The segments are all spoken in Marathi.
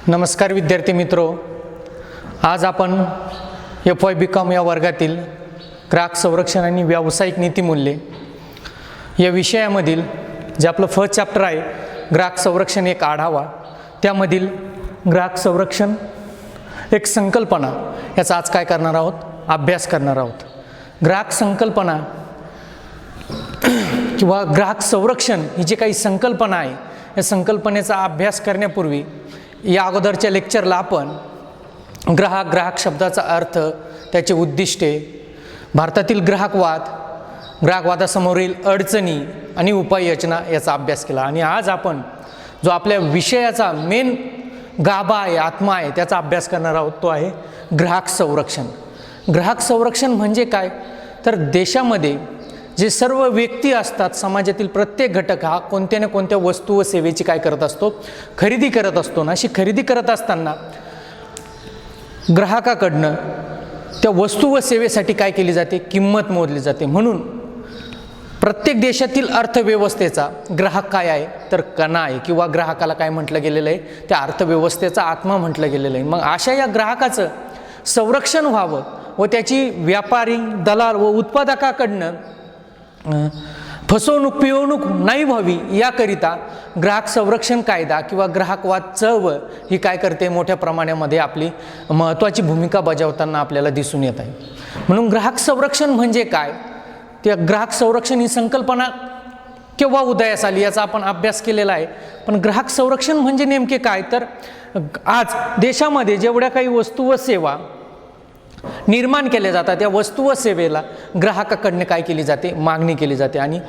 नमस्कार विद्यार्थी मित्रो, आज आपण FY.BCom या वर्गातील ग्राहक संरक्षण आणि व्यावसायिक नीतिमूल्ये या विषयामधील जे आपलं फर्स्ट चॅप्टर आहे ग्राहक संरक्षण एक आढावा, त्यामधील ग्राहक संरक्षण एक संकल्पना याचा आज काय करणार आहोत, अभ्यास करणार आहोत। ग्राहक संकल्पना किंवा ग्राहक संरक्षण ही जी काही संकल्पना आहे या संकल्पनेचा अभ्यास करण्यापूर्वी या अगोदरच्या लेक्चरला आपण ग्राहक शब्दाचा अर्थ, त्याचे उद्दिष्टे, भारतातील ग्राहकवादासमोरील अडचणी आणि उपाययोजना याचा अभ्यास केला। आणि आज आपण जो आपल्या विषयाचा मेन गाभा आहे, आत्मा आहे, त्याचा अभ्यास करणार आहोत, तो आहे ग्राहक संरक्षण। ग्राहक संरक्षण म्हणजे काय, तर देशामध्ये जे सर्व व्यक्ती असतात, समाजातील प्रत्येक घटक हा कोणत्या ना कोणत्या वस्तू व सेवेची काय करत असतो, खरेदी करत असतो ना। अशी खरेदी करत असताना ग्राहकाकडनं त्या वस्तू व सेवेसाठी काय केली जाते, किंमत मोजली जाते। म्हणून प्रत्येक देशातील अर्थव्यवस्थेचा ग्राहक काय आहे, तर कणा आहे किंवा ग्राहकाला काय म्हटलं गेलेलं आहे, त्या अर्थव्यवस्थेचा आत्मा म्हटलं गेलेलं आहे। मग अशा या ग्राहकाचं संरक्षण व्हावं व त्याची व्यापारी, दलाल व उत्पादकाकडनं फसवणूक पिळवणूक नाही व्हावी याकरिता ग्राहक संरक्षण कायदा किंवा ग्राहकवाद चळवळ ही काय करते, मोठ्या प्रमाणामध्ये आपली महत्त्वाची भूमिका बजावताना आपल्याला दिसून येत आहे। म्हणून ग्राहक संरक्षण म्हणजे काय, त्या ग्राहक संरक्षण ही संकल्पना केव्हा उदयास आली याचा आपण अभ्यास केलेला आहे। पण ग्राहक संरक्षण म्हणजे नेमके काय, तर आज देशामध्ये जेवढ्या काही वस्तू व सेवा निर्माण केल्या जातात त्या वस्तू व सेवेला ग्राहकाकडनं काय केली जाते, मागणी केली जाते। आणि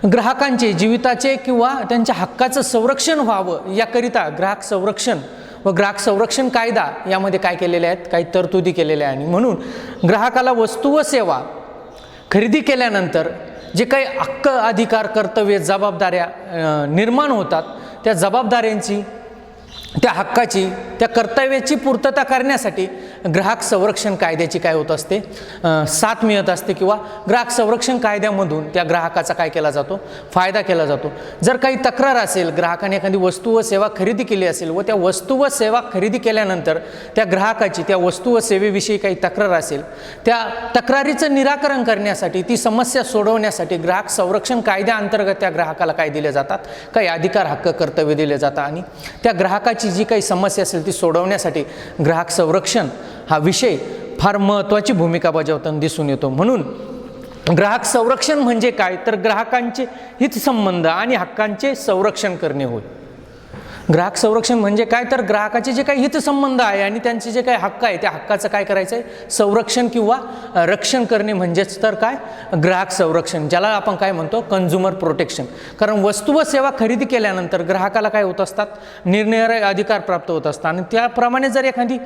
ग्राहकांचे जीविताचे किंवा त्यांच्या हक्काचं संरक्षण व्हावं याकरिता ग्राहक संरक्षण व ग्राहक संरक्षण कायदा यामध्ये काय केलेले आहेत, काही तरतुदी केलेल्या आहे। आणि म्हणून ग्राहकाला वस्तू व सेवा खरेदी केल्यानंतर जे काही हक्क, अधिकार, कर्तव्य, जबाबदाऱ्या निर्माण होतात, त्या जबाबदाऱ्यांची, त्या हक्काची, त्या कर्तव्याची पूर्तता करण्यासाठी ग्राहक संरक्षण कायद्याची काय होत असते, साथ मिळत असते किंवा ग्राहक संरक्षण कायद्यामधून त्या ग्राहकाचा काय केला जातो, फायदा केला जातो। जर काही तक्रार असेल, ग्राहकाने एखादी वस्तू व सेवा खरेदी केली असेल व त्या वस्तू व सेवा खरेदी केल्यानंतर त्या ग्राहकाची त्या वस्तू व सेवेविषयी काही तक्रार असेल, त्या तक्रारीचं निराकरण करण्यासाठी, ती समस्या सोडवण्यासाठी ग्राहक संरक्षण कायद्याअंतर्गत त्या ग्राहकाला काय दिले जातात, काही अधिकार, हक्क, कर्तव्य दिले जातात। आणि त्या ग्राहकाची जी काही समस्या असेल ती सोडवण्यासाठी ग्राहक संरक्षण हा विषय फार महत्त्वाची भूमिका बजावताना दिसून येतो। म्हणून ग्राहक संरक्षण म्हणजे काय, तर ग्राहकांचे हितसंबंध आणि हक्कांचे संरक्षण करणे होय। ग्राहक संरक्षण म्हणजे काय, तर ग्राहकाचे जे काही हितसंबंध आहे आणि त्यांचे जे काही हक्क आहे त्या हक्काचं काय करायचं आहे, संरक्षण किंवा रक्षण करणे म्हणजेच तर काय, ग्राहक संरक्षण, ज्याला आपण काय म्हणतो, कन्झ्युमर प्रोटेक्शन। कारण वस्तू व सेवा खरेदी केल्यानंतर ग्राहकाला काय होत असतात, निरनिराळे अधिकार प्राप्त होत असतात। आणि त्याप्रमाणे जर एखादी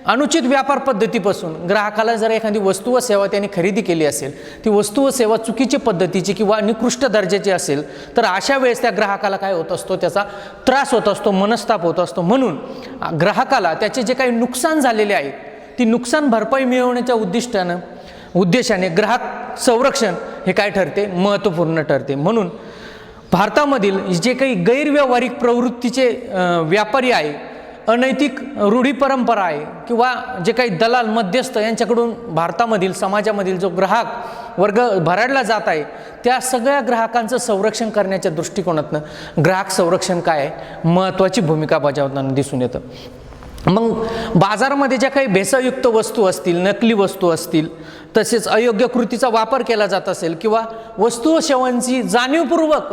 अनुचित व्यापार पद्धतीपासून ग्राहकाला जर एखादी वस्तू व सेवा त्यांनी खरेदी केली असेल, ती वस्तू व सेवा चुकीच्या पद्धतीची किंवा निकृष्ट दर्जाची असेल, तर अशा वेळेस त्या ग्राहकाला काय होत असतो, त्याचा त्रास होत असतो, मनस्ताप होत असतो। म्हणून ग्राहकाला त्याचे जे काही नुकसान झालेले आहे ती नुकसान भरपाई मिळवण्याच्या उद्देशाने ग्राहक संरक्षण हे काय ठरते, महत्त्वपूर्ण ठरते। म्हणून भारतामधील जे काही गैरव्यावहारिक प्रवृत्तीचे व्यापारी आहे, अनैतिक रूढी परंपरा आहे किंवा जे काही दलाल, मध्यस्थ यांच्याकडून भारतामधील समाजामधील जो ग्राहक वर्ग भरडला जात आहे, त्या सगळ्या ग्राहकांचं संरक्षण करण्याच्या दृष्टिकोनातून ग्राहक संरक्षण काय आहे, महत्त्वाची भूमिका बजावताना दिसून येतं। मग बाजारामध्ये ज्या काही भेसळयुक्त वस्तू असतील, नकली वस्तू असतील, तसेच अयोग्य कृतीचा वापर केला जात असेल किंवा वस्तू व सेवांची जाणीवपूर्वक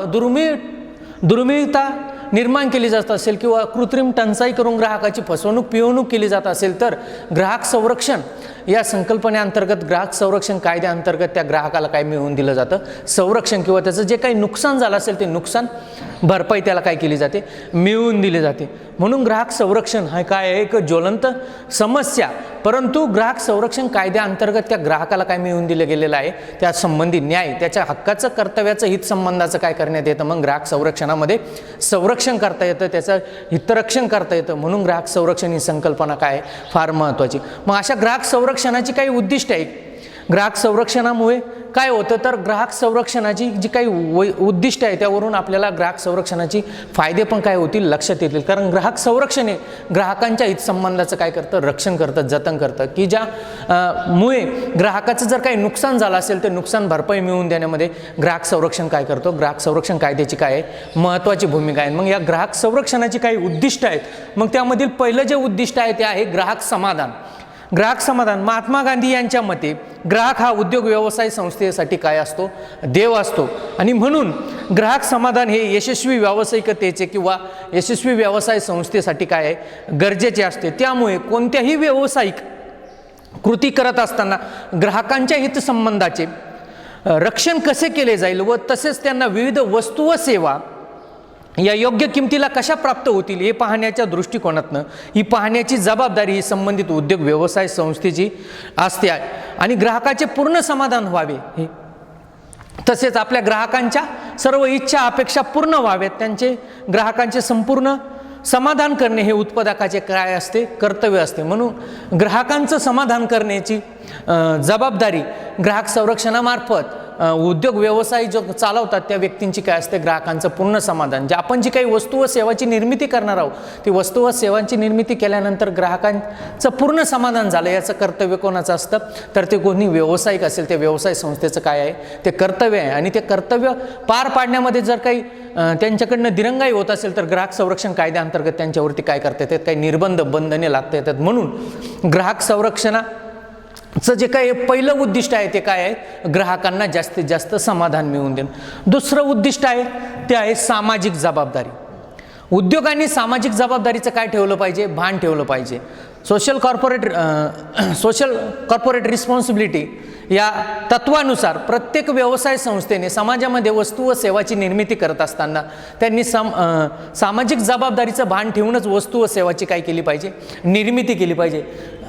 दुर्मिळता निर्माण केली जात असेल किंवा कृत्रिम टंचाई करून ग्राहकाची फसवणूक पिळवणूक केली जात असेल, तर ग्राहक संरक्षण या संकल्पनेअंतर्गत, ग्राहक संरक्षण कायद्याअंतर्गत त्या ग्राहकाला काय मिळवून दिलं जातं, संरक्षण किंवा त्याचं जे काही नुकसान झालं असेल ते नुकसान भरपाई त्याला काय केली जाते, मिळवून दिली जाते। म्हणून ग्राहक संरक्षण हा काय एक ज्वलंत समस्या, परंतु ग्राहक संरक्षण कायद्याअंतर्गत त्या ग्राहकाला काय मिळवून दिलं गेलेलं आहे, त्या संबंधी न्याय, त्याच्या हक्काचं, कर्तव्याचं, हितसंबंधाचं काय करण्यात येतं, मग ग्राहक संरक्षणामध्ये संरक्षण करता येतं, त्याचं हितरक्षण करता येतं। म्हणून ग्राहक संरक्षण ही संकल्पना काय फार महत्त्वाची। मग अशा ग्राहक संरक्षणाची काही उद्दिष्ट आहेत, ग्राहक संरक्षणामुळे काय होतं तर ग्राहक संरक्षणाची जी काही उद्दिष्ट आहे त्यावरून आपल्याला ग्राहक संरक्षणाची फायदे पण काय होतील लक्षात येतील. कारण ग्राहक संरक्षण हे ग्राहकांच्या हितसंबंधाचं काय करतं, रक्षण करतं, जतन करतं, की ज्या मुळे ग्राहकाचं जर काही नुकसान झालं असेल तर नुकसान भरपाई मिळवून देण्यामध्ये ग्राहक संरक्षण काय करतो, ग्राहक संरक्षण कायद्याची काय आहे महत्त्वाची भूमिका आहे. मग या ग्राहक संरक्षणाची काही उद्दिष्ट आहेत. मग त्यामधील पहिलं जे उद्दिष्ट आहे ते आहे ग्राहक समाधान. ग्राहक समाधान. महात्मा गांधी यांच्या मते ग्राहक हा उद्योग व्यवसाय संस्थेसाठी काय असतो, देव असतो. आणि म्हणून ग्राहक समाधान हे यशस्वी व्यावसायिकतेचे किंवा यशस्वी व्यवसाय संस्थेसाठी काय आहे गरजेचे असते. त्यामुळे कोणत्याही व्यावसायिक कृती करत असताना ग्राहकांच्या हितसंबंधाचे रक्षण कसे केले जाईल व तसेच त्यांना विविध वस्तू व सेवा या योग्य किमतीला कशा प्राप्त होतील हे पाहण्याच्या दृष्टिकोनातनं ही पाहण्याची जबाबदारी ही संबंधित उद्योग व्यवसाय संस्थेची असते आणि ग्राहकाचे पूर्ण समाधान व्हावे हे तसेच आपल्या ग्राहकांच्या सर्व इच्छा अपेक्षा पूर्ण व्हाव्यात त्यांचे ग्राहकांचे संपूर्ण समाधान करणे हे उत्पादकाचे काय असते कर्तव्य असते. म्हणून ग्राहकांचं समाधान करण्याची जबाबदारी ग्राहक संरक्षणामार्फत उद्योग व्यवसाय जो चालवतात त्या व्यक्तींची काय असते ग्राहकांचं पूर्ण समाधान. जे आपण जी काही वस्तू व सेवाची निर्मिती करणार आहोत ती वस्तू व सेवांची निर्मिती केल्यानंतर ग्राहकांचं पूर्ण समाधान झालं याचं कर्तव्य कोणाचं असतं तर ते कोणी व्यावसायिक असेल त्या व्यवसाय संस्थेचं काय आहे ते कर्तव्य आहे. आणि ते कर्तव्य पार पाडण्यामध्ये जर काही त्यांच्याकडनं दिरंगाई होत असेल तर ग्राहक संरक्षण कायद्याअंतर्गत त्यांच्यावरती काय करता येतात काही निर्बंध बंधने लागता येतात. म्हणून ग्राहक संरक्षणाचं जे काही पहिलं उद्दिष्ट आहे ते काय आहे ग्राहकांना जास्तीत जास्त समाधान मिळवून देणं. दुसरं उद्दिष्ट आहे ते आहे सामाजिक जबाबदारी. उद्योगांनी सामाजिक जबाबदारीचं काय ठेवलं पाहिजे भान ठेवलं पाहिजे. सोशल कॉर्पोरेट रिस्पॉन्सिबिलिटी या तत्वानुसार प्रत्येक व्यवसाय संस्थेने समाजामध्ये वस्तू व सेवाची निर्मिती करत असताना त्यांनी सामाजिक जबाबदारीचं भान ठेवूनच वस्तू व सेवाची काय केली पाहिजे निर्मिती केली पाहिजे.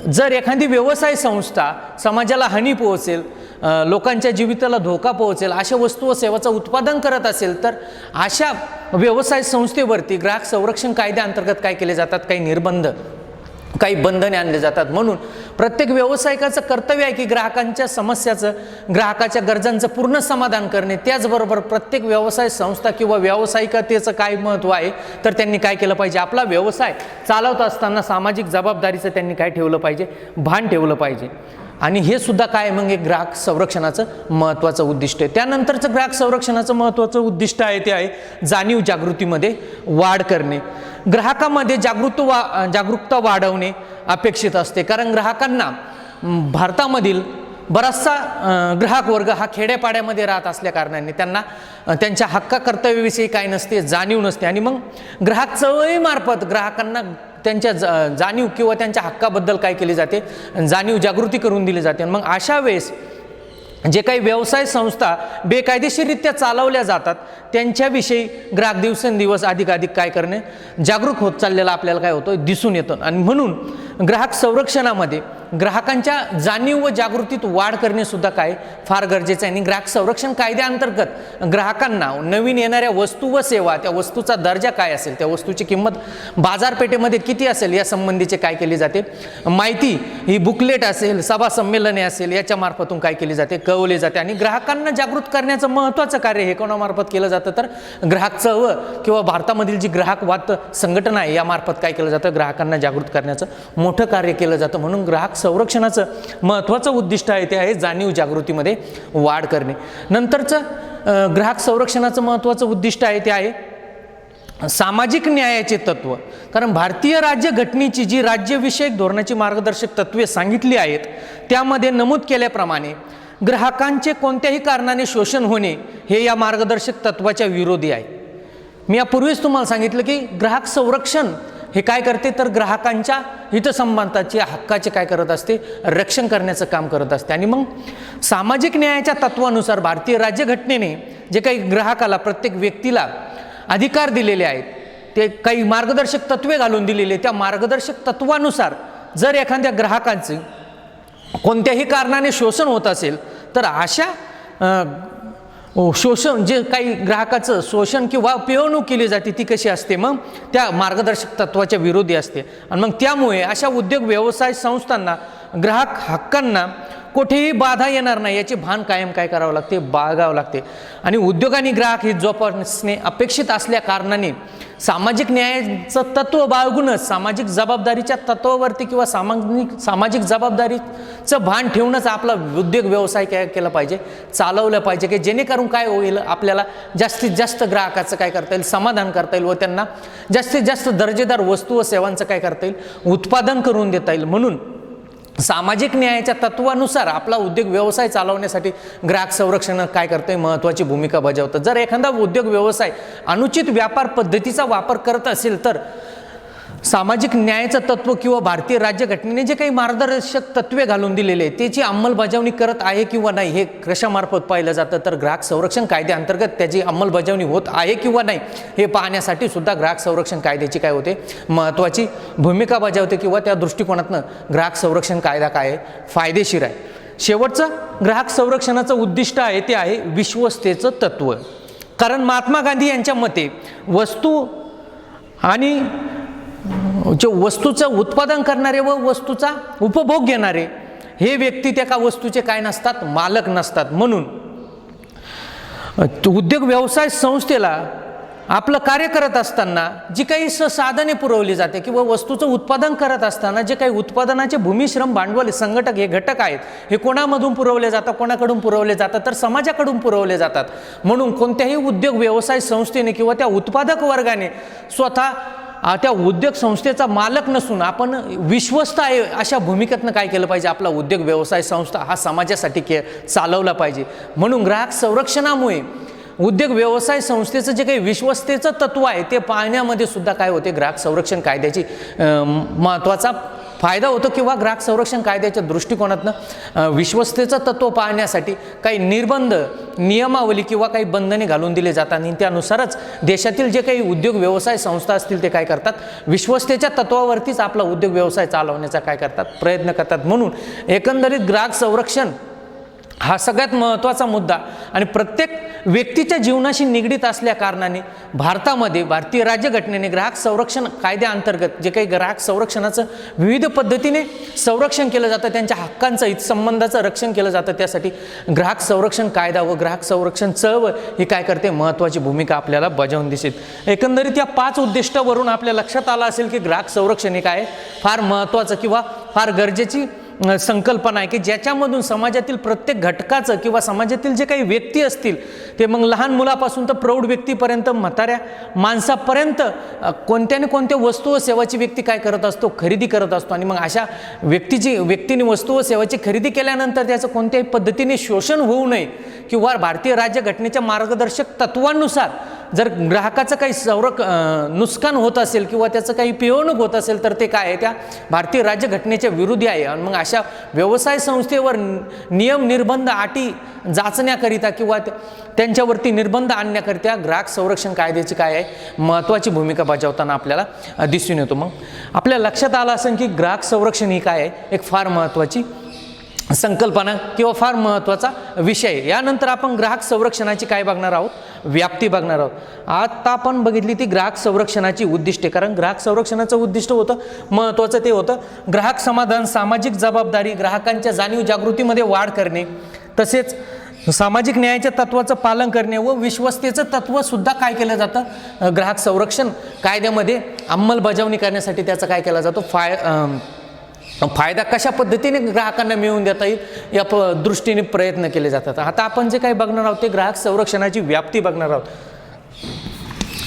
जर एखादी व्यवसाय संस्था समाजाला हानी पोहोचेल लोकांच्या जीविताला धोका पोहोचेल अशा वस्तू व सेवाचं उत्पादन करत असेल तर अशा व्यवसाय संस्थेवरती ग्राहक संरक्षण कायद्याअंतर्गत काय केले जातात काही निर्बंध काही बंधने आणले जातात. म्हणून प्रत्येक व्यावसायिकाचं कर्तव्य आहे की ग्राहकांच्या समस्याचं ग्राहकाच्या गरजांचं पूर्ण समाधान करणे. त्याचबरोबर प्रत्येक व्यवसाय संस्था किंवा व्यावसायिकतेचं काय महत्त्व आहे तर त्यांनी काय केलं पाहिजे आपला व्यवसाय चालवत असताना सामाजिक जबाबदारीचं त्यांनी काय ठेवलं पाहिजे भान ठेवलं पाहिजे. आणि हे सुद्धा काय मग एक ग्राहक संरक्षणाचं महत्त्वाचं उद्दिष्ट आहे. त्यानंतरचं ग्राहक संरक्षणाचं महत्त्वाचं उद्दिष्ट आहे ते आहे जाणीव जागृतीमध्ये वाढ करणे. ग्राहकामध्ये जागरूकता वाढवणे अपेक्षित असते. कारण ग्राहकांना भारतामधील बराचसा ग्राहक वर्ग हा खेड्यापाड्यामध्ये राहत असल्या कारणाने त्यांना त्यांच्या हक्क कर्तव्याविषयी काय नसते जाणीव नसते. आणि मग ग्राहक चळवळीमार्फत ग्राहकांना त्यांच्या जाणीव किंवा त्यांच्या हक्काबद्दल काय केली जाते जाणीव जागृती करून दिली जाते. मग अशा वेळेस जे काही व्यवसाय संस्था बेकायदेशीररित्या चालवल्या जातात त्यांच्याविषयी ग्राहक दिवसेंदिवस अधिकाधिक काय करणे जागरूक होत चाललेला आपल्याला काय होतं दिसून येतं. आणि म्हणून ग्राहक संरक्षणामध्ये ग्राहकांच्या जाणीव व जागृतीत वाढ करणे सुद्धा काय फार गरजेचं आहे. आणि ग्राहक संरक्षण कायद्याअंतर्गत ग्राहकांना नवीन येणाऱ्या वस्तू व सेवा त्या वस्तूचा दर्जा काय असेल त्या वस्तूची किंमत बाजारपेठेमध्ये किती असेल या संबंधीचे काय केली जाते माहिती ही बुकलेट असेल सभा संमेलने असेल याच्या मार्फतून काय केली जाते कळवले जाते. आणि ग्राहकांना जागृत करण्याचं महत्त्वाचं कार्य हे कोणामार्फत केलं जातं तर ग्राहक चळवळ किंवा भारतामधील जी ग्राहक वाद संघटना आहे यामार्फत काय केलं जातं ग्राहकांना जागृत करण्याचं मोठं कार्य केलं जातं. म्हणून ग्राहक संरक्षणाचं महत्त्वाचं उद्दिष्ट आहे ते आहे जाणीव जागृतीमध्ये वाढ करणे. नंतरचं ग्राहक संरक्षणाचं महत्त्वाचं उद्दिष्ट आहे ते आहे सामाजिक न्यायाचे तत्व. कारण भारतीय राज्यघटनेची जी राज्यविषयक धोरणाची मार्गदर्शक तत्वे सांगितली आहेत त्यामध्ये नमूद केल्याप्रमाणे ग्राहकांचे कोणत्याही कारणाने शोषण होणे हे या मार्गदर्शक तत्वाच्या विरोधी आहे. मी यापूर्वीच तुम्हाला सांगितलं की ग्राहक संरक्षण हे काय करते तर ग्राहकांच्या हितसंबंधाचे हक्काचे काय करत असते रक्षण करण्याचं काम करत असते. आणि मग सामाजिक न्यायाच्या तत्वानुसार भारतीय राज्यघटनेने जे काही ग्राहकाला प्रत्येक व्यक्तीला अधिकार दिलेले आहेत ते काही मार्गदर्शक तत्वे घालून दिलेले त्या मार्गदर्शक तत्वानुसार जर एखाद्या ग्राहकांचे कोणत्याही कारणाने शोषण होत असेल तर अशा शोषण जे काही ग्राहकाचं शोषण किंवा पिळवणूक केली जाते ती कशी असते मग त्या मार्गदर्शक तत्वाच्या विरोधी असते. आणि मग त्यामुळे अशा उद्योग व्यवसाय संस्थांना ग्राहक हक्कांना कुठेही बाधा येणार नाही याची भान कायम काय करावं लागते, बाळगावं लागते. आणि उद्योग आणि ग्राहक ही जोपासणे अपेक्षित असल्या कारणाने सामाजिक न्यायाचं तत्व बाळगूनच सामाजिक जबाबदारीच्या तत्वावरती किंवा सामाजिक जबाबदारीचं भान ठेवूनच आपला उद्योग व्यवसाय काय केला पाहिजे, चालवलं पाहिजे, की जेणेकरून काय होईल, आपल्याला जास्तीत जास्त ग्राहकाचं काय करता येईल, समाधान करता येईल व त्यांना जास्तीत जास्त दर्जेदार वस्तू व सेवांचं काय करता येईल, उत्पादन करून देता येईल. म्हणून सामाजिक न्यायाच्या तत्वानुसार आपला उद्योग व्यवसाय चालवण्यासाठी ग्राहक संरक्षण काय करते, महत्त्वाची भूमिका बजावतं. जर एखादा उद्योग व्यवसाय अनुचित व्यापार पद्धतीचा वापर करत असेल तर सामाजिक न्यायाचं तत्व किंवा भारतीय राज्यघटनेने जे काही मार्गदर्शक तत्वे घालून दिलेले आहे त्याची अंमलबजावणी करत आहे किंवा नाही हे कशामार्फत पाहिलं जातं, तर ग्राहक संरक्षण कायद्याअंतर्गत त्याची अंमलबजावणी होत आहे किंवा नाही हे पाहण्यासाठी सुद्धा ग्राहक संरक्षण कायद्याची काय होते, महत्त्वाची भूमिका बजावते किंवा त्या दृष्टिकोनातनं ग्राहक संरक्षण कायदा काय आहे, फायदेशीर आहे. शेवटचं ग्राहक संरक्षणाचं उद्दिष्ट आहे ते आहे विश्वस्तेचं तत्व. कारण महात्मा गांधी यांच्या मते वस्तू आणि जे वस्तूचं उत्पादन करणारे व वस्तूचा उपभोग घेणारे हे व्यक्ती त्या का वस्तूचे काय नसतात, मालक नसतात. म्हणून उद्योग व्यवसाय संस्थेला आपलं कार्य करत असताना जी काही साधने पुरवली जाते किंवा वस्तूचं उत्पादन करत असताना जे काही उत्पादनाचे भूमिश्रम भांडवल संघटक हे घटक आहेत हे कोणामधून पुरवले जातात, कोणाकडून पुरवले जातात, तर समाजाकडून पुरवले जातात. म्हणून कोणत्याही उद्योग व्यवसाय संस्थेने किंवा त्या उत्पादक वर्गाने स्वतः त्या उद्योग संस्थेचा मालक नसून आपण विश्वस्त आहे अशा भूमिकेतनं काय केलं पाहिजे, आपला उद्योग व्यवसाय संस्था हा समाजासाठी चालवला पाहिजे. म्हणून ग्राहक संरक्षणामुळे उद्योग व्यवसाय संस्थेचं जे काही विश्वस्तेचं तत्व आहे ते पाळण्यामध्ये सुद्धा काय होते, ग्राहक संरक्षण कायद्याची महत्त्वाचा फायदा होतो किंवा ग्राहक संरक्षण कायद्याच्या दृष्टिकोनातनं विश्वस्तेचं तत्व पाळण्यासाठी काही निर्बंध, नियमावली किंवा काही बंधने घालून दिले जातात आणि त्यानुसारच देशातील जे काही उद्योग व्यवसाय संस्था असतील ते काय करतात, विश्वस्तेच्या तत्वावरतीच आपला उद्योग व्यवसाय चालवण्याचा काय करतात, प्रयत्न करतात. म्हणून एकंदरीत ग्राहक संरक्षण हा सगळ्यात महत्त्वाचा मुद्दा आणि प्रत्येक व्यक्तीच्या जीवनाशी निगडीत असल्या कारणाने भारतामध्ये भारतीय राज्यघटनेने ग्राहक संरक्षण कायद्याअंतर्गत जे काही ग्राहक संरक्षणाचं विविध पद्धतीने संरक्षण केलं जातं, त्यांच्या हक्कांचं हितसंबंधाचं रक्षण केलं जातं. त्यासाठी ग्राहक संरक्षण कायदा व ग्राहक संरक्षण चळवळ ही काय करते, महत्त्वाची भूमिका आपल्याला बजावून दिसेल. एकंदरीत या 5 उद्दिष्टावरून आपल्या लक्षात आलं असेल की ग्राहक संरक्षण हे काय फार महत्त्वाचं किंवा फार गरजेची संकल्पना आहे की ज्याच्यामधून समाजातील प्रत्येक घटकाचं किंवा समाजातील जे काही व्यक्ती असतील ते मग लहान मुलापासून तर प्रौढ व्यक्तीपर्यंत म्हाताऱ्या माणसापर्यंत कोणत्या ना कोणत्या वस्तू व सेवाची व्यक्ती काय करत असतो, खरेदी करत असतो. आणि मग अशा व्यक्तीने वस्तू व सेवाची खरेदी केल्यानंतर त्याचं कोणत्याही पद्धतीने शोषण होऊ नये किंवा भारतीय राज्यघटनेच्या मार्गदर्शक तत्वांनुसार जर ग्राहकाचं काही नुकसान होत असेल किंवा त्याचं काही पिळवणूक होत असेल तर ते काय आहे, त्या भारतीय राज्यघटनेच्या विरोधी आहे. आणि मग अशा व्यवसाय संस्थेवर नियम, निर्बंध, अटी जाचण्याकरिता किंवा त्यांच्यावरती निर्बंध आणण्याकरिता ग्राहक संरक्षण कायद्याची काय आहे, महत्त्वाची भूमिका बजावताना आपल्याला दिसून येतो. मग आपल्या लक्षात आलं असेल की ग्राहक संरक्षण ही काय आहे, एक फार महत्त्वाची संकल्पना किंवा फार महत्त्वाचा विषय. यानंतर आपण ग्राहक संरक्षणाची काय बघणार आहोत, व्याप्ती बघणार आहोत. आता आपण बघितली ती ग्राहक संरक्षणाची उद्दिष्टे. कारण ग्राहक संरक्षणाचं उद्दिष्ट होतं महत्त्वाचं ते होतं ग्राहक समाधान, सामाजिक जबाबदारी, ग्राहकांच्या जाणीव जागृतीमध्ये वाढ करणे, तसेच सामाजिक न्यायाच्या तत्वाचं पालन करणे व विश्वस्तेचं तत्व सुद्धा काय केलं जातं, ग्राहक संरक्षण कायद्यामध्ये अंमलबजावणी करण्यासाठी त्याचा काय केला जातो, फायदा कशा पद्धतीने ग्राहकांना मिळवून देता येईल या दृष्टीने प्रयत्न केले जातात. आता आपण जे काही बघणार आहोत ते ग्राहक संरक्षणाची व्याप्ती बघणार आहोत.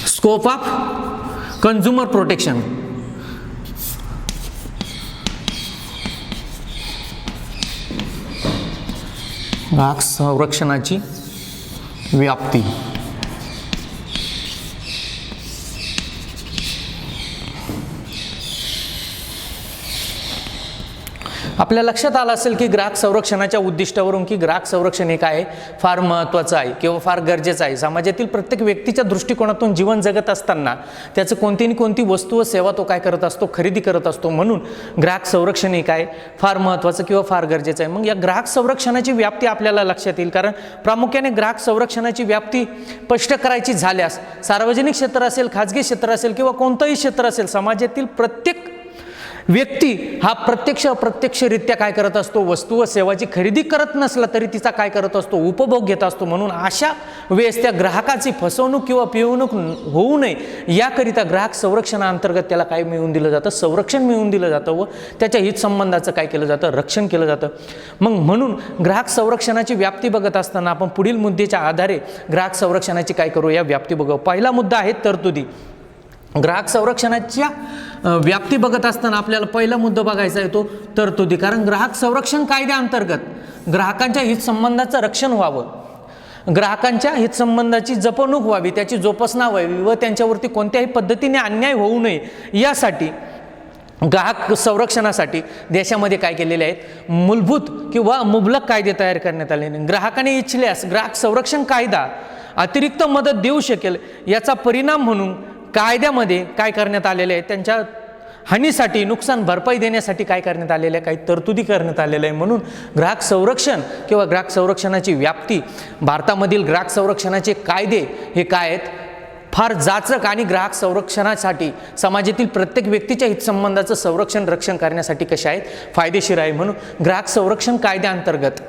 Scope of consumer protection. ग्राहक संरक्षणाची व्याप्ती. आपल्या लक्षात आलं असेल की ग्राहक संरक्षणाच्या उद्दिष्टावरून की ग्राहक संरक्षण हे काय आहे, फार महत्त्वाचं आहे किंवा फार गरजेचं आहे. समाजातील प्रत्येक व्यक्तीच्या दृष्टिकोनातून जीवन जगत असताना त्याचं कोणती ना कोणती वस्तू व सेवा तो काय करत असतो, खरेदी करत असतो. म्हणून ग्राहक संरक्षण हे काय फार महत्त्वाचं किंवा फार गरजेचं आहे. मग या ग्राहक संरक्षणाची व्याप्ती आपल्याला लक्षात येईल. कारण प्रामुख्याने ग्राहक संरक्षणाची व्याप्ती स्पष्ट करायची झाल्यास सार्वजनिक क्षेत्र असेल, खाजगी क्षेत्र असेल किंवा कोणतंही क्षेत्र असेल, समाजातील प्रत्येक व्यक्ती हा प्रत्यक्ष अप्रत्यक्षरित्या काय करत असतो, वस्तू व सेवाची खरेदी करत नसला तरी तिचा काय करत असतो, उपभोग घेत असतो. म्हणून अशा वेळेस त्या ग्राहकाची फसवणूक किंवा पिळवणूक होऊ नये याकरिता ग्राहक संरक्षणाअंतर्गत त्याला काय मिळवून दिलं जातं, संरक्षण मिळवून दिलं जातं व त्याच्या हितसंबंधाचं काय केलं जातं, रक्षण केलं जातं. म्हणून ग्राहक संरक्षणाची व्याप्ती बघत असताना आपण पुढील मुद्द्याच्या आधारे ग्राहक संरक्षणाची काय करू या व्याप्ती बघू. पहिला मुद्दा आहे तरतुदी. ग्राहक संरक्षणाच्या व्याप्ती बघत असताना आपल्याला पहिला मुद्दा बघायचा आहे तो तरतुदी. कारण ग्राहक संरक्षण कायद्याअंतर्गत ग्राहकांच्या हितसंबंधाचं रक्षण व्हावं, ग्राहकांच्या हितसंबंधाची जपणूक व्हावी, त्याची जोपासना व्हावी व त्यांच्यावरती कोणत्याही पद्धतीने अन्याय होऊ नये यासाठी ग्राहक संरक्षणासाठी देशामध्ये काय केलेले आहेत, मूलभूत किंवा मुबलक कायदे तयार करण्यात आले. ग्राहकाने इच्छिल्यास ग्राहक संरक्षण कायदा अतिरिक्त मदत देऊ शकेल याचा परिणाम म्हणून कायद्यामध्ये काय करण्यात आलेले आहे, त्यांच्या हानीसाठी नुकसान भरपाई देण्यासाठी काय करण्यात आलेलं आहे, काही तरतुदी करण्यात आलेल्या आहे. म्हणून ग्राहक संरक्षण किंवा ग्राहक संरक्षणाची व्याप्ती, भारतामधील ग्राहक संरक्षणाचे कायदे हे काय आहेत, फार जाचक आणि ग्राहक संरक्षणासाठी समाजातील प्रत्येक व्यक्तीच्या हितसंबंधाचं संरक्षण रक्षण करण्यासाठी कशा आहेत, फायदेशीर आहे. म्हणून ग्राहक संरक्षण कायद्याअंतर्गत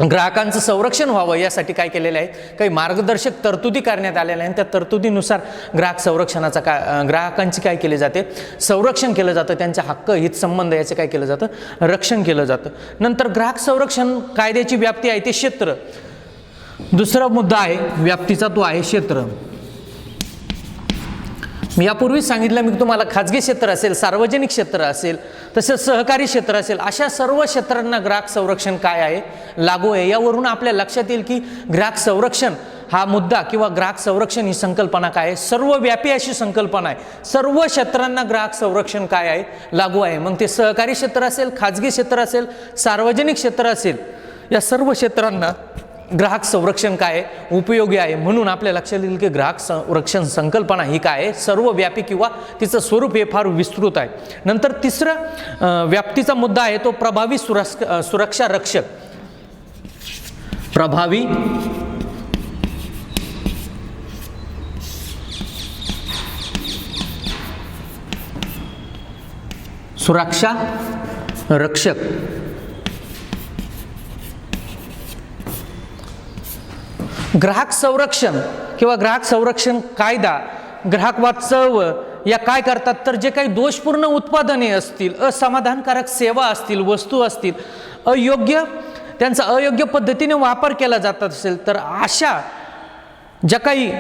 ग्राहकांचं संरक्षण व्हावं यासाठी काय केलेलं आहे, काही मार्गदर्शक तरतुदी करण्यात आलेल्या आहेत. त्या तरतुदीनुसार ग्राहक संरक्षणाचा ग्राहकांची काय केले जाते, संरक्षण केलं जातं, त्यांच्या हक्क हितसंबंध याचे काय केलं जातं, रक्षण केलं जातं. नंतर ग्राहक संरक्षण कायद्याची व्याप्ती आहे ते क्षेत्र. दुसरा मुद्दा आहे व्याप्तीचा, तो आहे क्षेत्र. मी यापूर्वीच सांगितलं मी तुम्हाला, खाजगी क्षेत्र असेल, सार्वजनिक क्षेत्र असेल, तसेच सहकारी क्षेत्र असेल, अशा सर्व क्षेत्रांना ग्राहक संरक्षण काय आहे, लागू आहे. यावरून आपल्या लक्षात येईल की ग्राहक संरक्षण हा मुद्दा किंवा ग्राहक संरक्षण ही संकल्पना काय आहे, सर्वव्यापी अशी संकल्पना आहे. सर्व क्षेत्रांना ग्राहक संरक्षण काय आहे, लागू आहे. मग ते सहकारी क्षेत्र असेल, खाजगी क्षेत्र असेल, सार्वजनिक क्षेत्र असेल, या सर्व क्षेत्रांना ग्राहक संरक्षण काय आहे, उपयोगी आहे. म्हणून आपल्या लक्षात येईल की ग्राहक संरक्षण संकल्पना ही काय आहे, सर्वव्यापी किंवा तिचं स्वरूप हे फार विस्तृत आहे. नंतर तिसरं व्याप्तीचा मुद्दा आहे तो प्रभावी सुरक्षा रक्षक. प्रभावी सुरक्षा रक्षक. ग्राहक संरक्षण किंवा ग्राहक संरक्षण कायदा, ग्राहकवाद चळवळ या काय करतात, तर जे काही दोषपूर्ण उत्पादने असतील, असमाधानकारक सेवा असतील, वस्तू असतील, त्यांचा अयोग्य पद्धतीने वापर केला जात असेल, तर अशा ज्या काही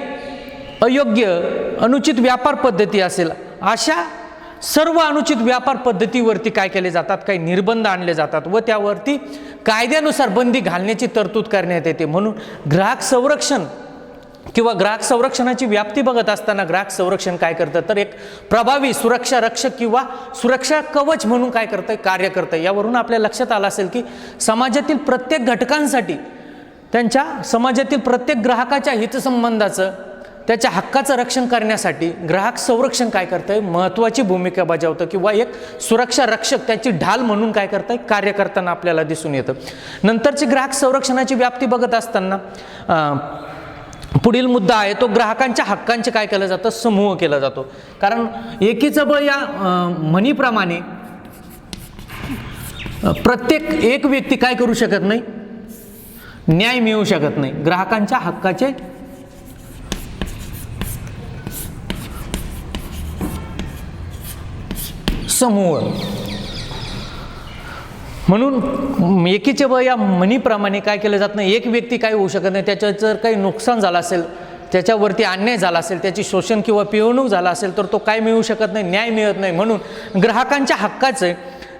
अयोग्य अनुचित व्यापार पद्धती असेल, अशा सर्व अनुचित व्यापार पद्धतीवरती काय केले जातात, काही निर्बंध आणले जातात व त्यावरती कायद्यानुसार बंदी घालण्याची तरतूद करण्यात येते. म्हणून ग्राहक संरक्षण किंवा ग्राहक संरक्षणाची व्याप्ती बघत असताना ग्राहक संरक्षण काय करतं, तर एक प्रभावी सुरक्षा रक्षक किंवा सुरक्षा कवच म्हणून काय करतं, कार्य करतं. यावरून आपल्या लक्षात आलं असेल की समाजातील प्रत्येक घटकांसाठी, त्यांच्या समाजातील प्रत्येक ग्राहकाच्या हितसंबंधाचं, त्याच्या हक्काचं रक्षण करण्यासाठी ग्राहक संरक्षण काय करतंय, महत्त्वाची भूमिका बजावतं किंवा एक सुरक्षा रक्षक त्याची ढाल म्हणून काय करतंय, कार्य करताना आपल्याला दिसून येतं. नंतरची ग्राहक संरक्षणाची व्याप्ती बघत असताना पुढील मुद्दा आहे तो ग्राहकांच्या हक्कांचे काय केलं जातं, समूह केला जातो. कारण एकीचं बळ या म्हणीप्रमाणे प्रत्येक एक व्यक्ती काय करू शकत नाही, न्याय मिळवू शकत नाही. ग्राहकांच्या हक्काचे समूह. म्हणून एकीचे बळ या म्हणीप्रमाणे काय केलं जात नाही, एक व्यक्ती काय होऊ शकत नाही, त्याचं जर काही नुकसान झालं असेल, त्याच्यावरती अन्याय झाला असेल, त्याची शोषण किंवा पिळवणूक झाला असेल, तर तो काय मिळू शकत नाही, न्याय मिळत नाही. म्हणून ग्राहकांच्या हक्काचे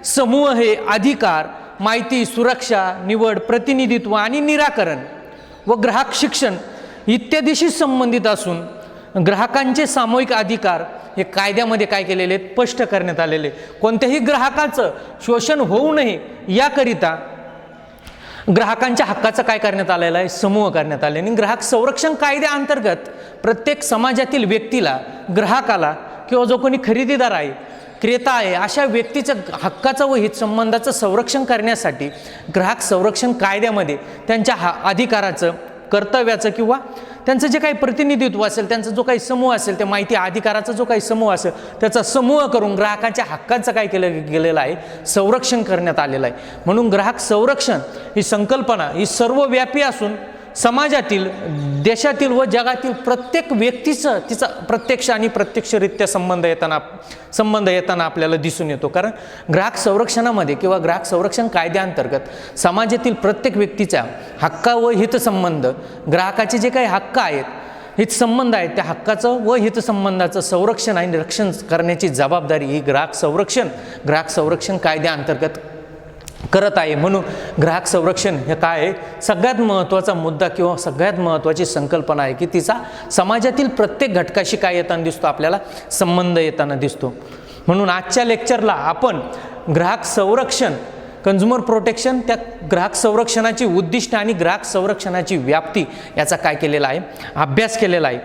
समूह हे अधिकार, माहिती, सुरक्षा, निवड, प्रतिनिधित्व आणि निराकरण व ग्राहक शिक्षण इत्यादीशी संबंधित असून ग्राहकांचे सामूहिक अधिकार हे कायद्यामध्ये काय केलेले आहेत, स्पष्ट करण्यात आलेले. कोणत्याही ग्राहकाचं शोषण होऊ नये याकरिता ग्राहकांच्या हक्काचं काय करण्यात आलेलं आहे, समूह करण्यात आले. आणि ग्राहक संरक्षण कायद्याअंतर्गत प्रत्येक समाजातील व्यक्तीला, ग्राहकाला किंवा जो कोणी खरेदीदार आहे, क्रेता आहे, अशा व्यक्तीचं हक्काचं व हितसंबंधाचं संरक्षण करण्यासाठी ग्राहक संरक्षण कायद्यामध्ये त्यांच्या अधिकाराचं कर्तव्याचं किंवा त्यांचं जे काही प्रतिनिधित्व असेल, त्यांचा जो काही समूह असेल, त्या माहिती अधिकाराचा जो काही समूह असेल, त्याचा समूह करून ग्राहकांच्या हक्कांचं काय केलं गेलेलं आहे, संरक्षण करण्यात आलेलं आहे. म्हणून ग्राहक संरक्षण ही संकल्पना ही सर्वव्यापी असून समाजातील, देशातील व जगातील प्रत्येक व्यक्तीचं तिचा प्रत्यक्ष आणि प्रत्यक्षरित्या संबंध येताना आपल्याला दिसून येतो. कारण ग्राहक संरक्षणामध्ये किंवा ग्राहक संरक्षण कायद्याअंतर्गत समाजातील प्रत्येक व्यक्तीचा हक्क व हितसंबंध, ग्राहकाचे जे काही हक्क आहेत, हितसंबंध आहेत, त्या हक्काचं व हितसंबंधाचं संरक्षण आणि रक्षण करण्याची जबाबदारी ही ग्राहक संरक्षण कायद्याअंतर्गत करत आहे. म्हणून ग्राहक संरक्षण हे काय आहे, सगळ्यात महत्त्वाचा मुद्दा किंवा सगळ्यात महत्त्वाची संकल्पना आहे की तिचा समाजातील प्रत्येक घटकाशी काय येताना दिसतो, आपल्याला संबंध येताना दिसतो. म्हणून आजच्या लेक्चरला आपण ग्राहक संरक्षण, कन्झ्युमर प्रोटेक्शन, त्या ग्राहक संरक्षणाची उद्दिष्ट आणि ग्राहक संरक्षणाची व्याप्ती याचा काय केलेला आहे, अभ्यास केलेला आहे.